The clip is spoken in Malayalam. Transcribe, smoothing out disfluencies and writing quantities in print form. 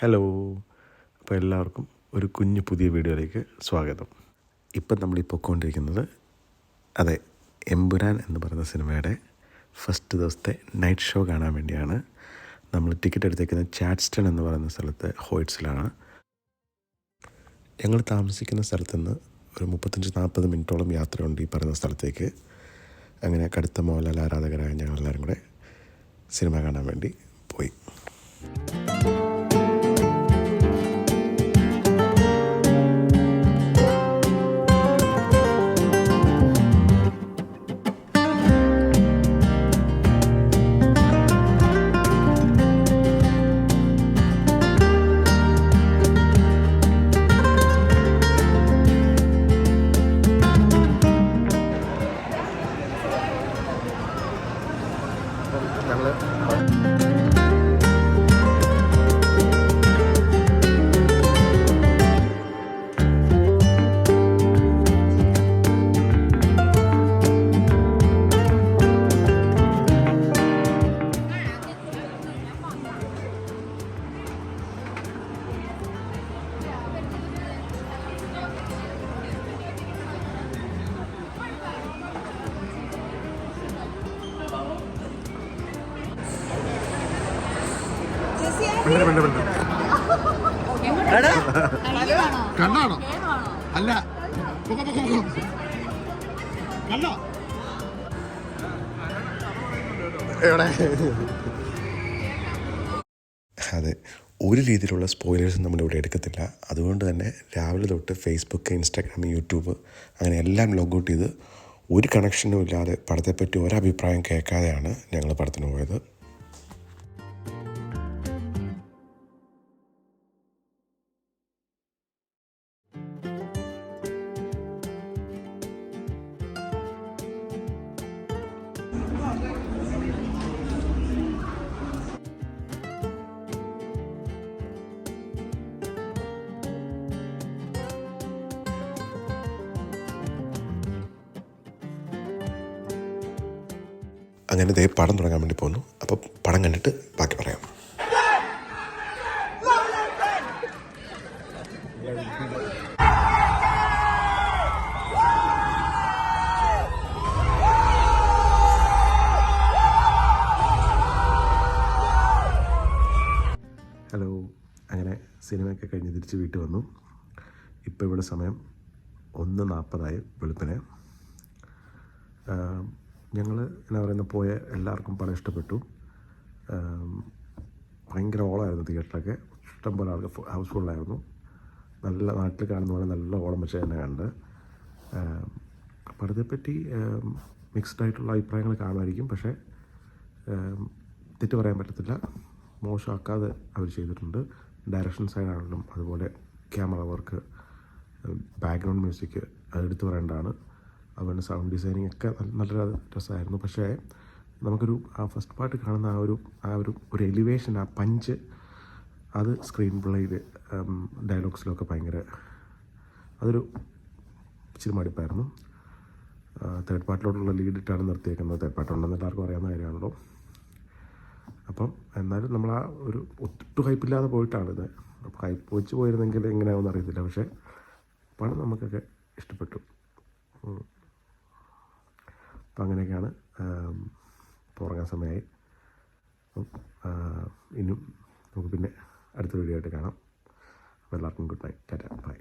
ഹലോ. അപ്പോൾ എല്ലാവർക്കും ഒരു കുഞ്ഞു പുതിയ വീഡിയോയിലേക്ക് സ്വാഗതം. ഇപ്പം നമ്മൾ പൊയ്ക്കൊണ്ടിരിക്കുന്നത് അതെ എമ്പുരാൻ എന്ന് പറയുന്ന സിനിമയുടെ ഫസ്റ്റ് ദിവസത്തെ നൈറ്റ് ഷോ കാണാൻ വേണ്ടിയാണ്. നമ്മൾ ടിക്കറ്റ് എടുത്തേക്കുന്നത് ചാഡ്സ്റ്റൺ എന്ന് പറയുന്ന സ്ഥലത്ത് ഹോയ്റ്റ്സിലാണ്. ഞങ്ങൾ താമസിക്കുന്ന സ്ഥലത്തുനിന്ന് ഒരു 35-40 മിനിറ്റോളം യാത്രയുണ്ട് ഈ പറയുന്ന സ്ഥലത്തേക്ക്. അങ്ങനെ കടുത്ത മോഹൻലാൽ ആരാധകരായ ഞങ്ങളെല്ലാവരും കൂടെ സിനിമ കാണാൻ വേണ്ടി പോയി. കണ്ണാണോ? അല്ല, കണ്ണോ? എവിടെ? അതെ, ഒരു രീതിയിലുള്ള സ്പോയിലേഴ്സും നമ്മളിവിടെ എടുക്കത്തില്ല. അതുകൊണ്ട് തന്നെ രാവിലെ തൊട്ട് ഫേസ്ബുക്ക്, ഇൻസ്റ്റാഗ്രാം, യൂട്യൂബ് അങ്ങനെ എല്ലാം ലോഗൗട്ട് ചെയ്ത് ഒരു കണക്ഷനും ഇല്ലാതെ പടത്തെപ്പറ്റി ഒരഭിപ്രായം കേൾക്കാതെയാണ് ഞങ്ങൾ പടത്തിന് പോയത്. അങ്ങനെ ദേ പടം തുടങ്ങാൻ വേണ്ടി പോകുന്നു. അപ്പോൾ പടം കണ്ടിട്ട് ബാക്കി പറയാം. ഹലോ. അങ്ങനെ സിനിമയൊക്കെ കഴിഞ്ഞ് തിരിച്ച് വീട്ടിൽ വന്നു. ഇപ്പോൾ ഇവിടെ സമയം 1:40 വെളുപ്പിന്. ഞങ്ങൾ എന്നാ പറയുന്ന പോയ എല്ലാവർക്കും പടം ഇഷ്ടപ്പെട്ടു. ഭയങ്കര ഓളമായിരുന്നു തിയേറ്ററിലൊക്കെ. ഇഷ്ടംപോലെ ആൾക്ക് ഹൗസ്ഫുള്ളായിരുന്നു. നല്ല നാട്ടിൽ കാണുന്ന പോലെ നല്ല ഓളം വെച്ച് തന്നെ കണ്ട്. പടത്തെപ്പറ്റി മിക്സ്ഡായിട്ടുള്ള അഭിപ്രായങ്ങൾ കാണുമായിരിക്കും. പക്ഷേ തെറ്റ് പറയാൻ പറ്റത്തില്ല. മോശമാക്കാതെ അവർ ചെയ്തിട്ടുണ്ട്. ഡയറക്ഷൻ സൈഡാണെങ്കിലും അതുപോലെ ക്യാമറ വർക്ക്, ബാക്ക്ഗ്രൗണ്ട് മ്യൂസിക് അതെടുത്ത് പറയേണ്ടതാണ്. അതുപോലെ സൗണ്ട് ഡിസൈനിങ് ഒക്കെ നല്ല രസമായിരുന്നു. പക്ഷേ നമുക്കൊരു ഫസ്റ്റ് പാർട്ട് കാണുന്ന ഒരു എലിവേഷൻ, ആ പഞ്ച്, അത് സ്ക്രീൻ പ്ലേയിൽ ഡയലോഗ്സിലൊക്കെ ഭയങ്കര അതൊരു ഇച്ചിരി മടുപ്പായിരുന്നു. തേർഡ് പാർട്ടിലോട്ടുള്ള ലീഡിട്ടാണ് നിർത്തിയേക്കുന്നത്. തേർഡ് പാർട്ടുണ്ടെന്ന് എല്ലാവർക്കും അറിയാവുന്ന കാര്യമാണല്ലോ. അപ്പം എന്നാലും നമ്മൾ ഒരു ഒട്ടും ഹൈപ്പില്ലാതെ പോയിട്ടാണിത്. അപ്പോൾ ഹൈപ്പ് വെച്ച് പോയിരുന്നെങ്കിൽ എങ്ങനെയാവുമെന്ന് അറിയത്തില്ല. പക്ഷേ പണം നമുക്കൊക്കെ ഇഷ്ടപ്പെട്ടു. അപ്പം അങ്ങനെയൊക്കെയാണ്. ഉറങ്ങാൻ സമയമായി. അപ്പം ഇനിയും നമുക്ക് പിന്നെ അടുത്ത വീഡിയോ ആയിട്ട് കാണാം. അപ്പോൾ എല്ലാവർക്കും ഗുഡ് നൈറ്റ്. ടാറ്റാ, ബൈ.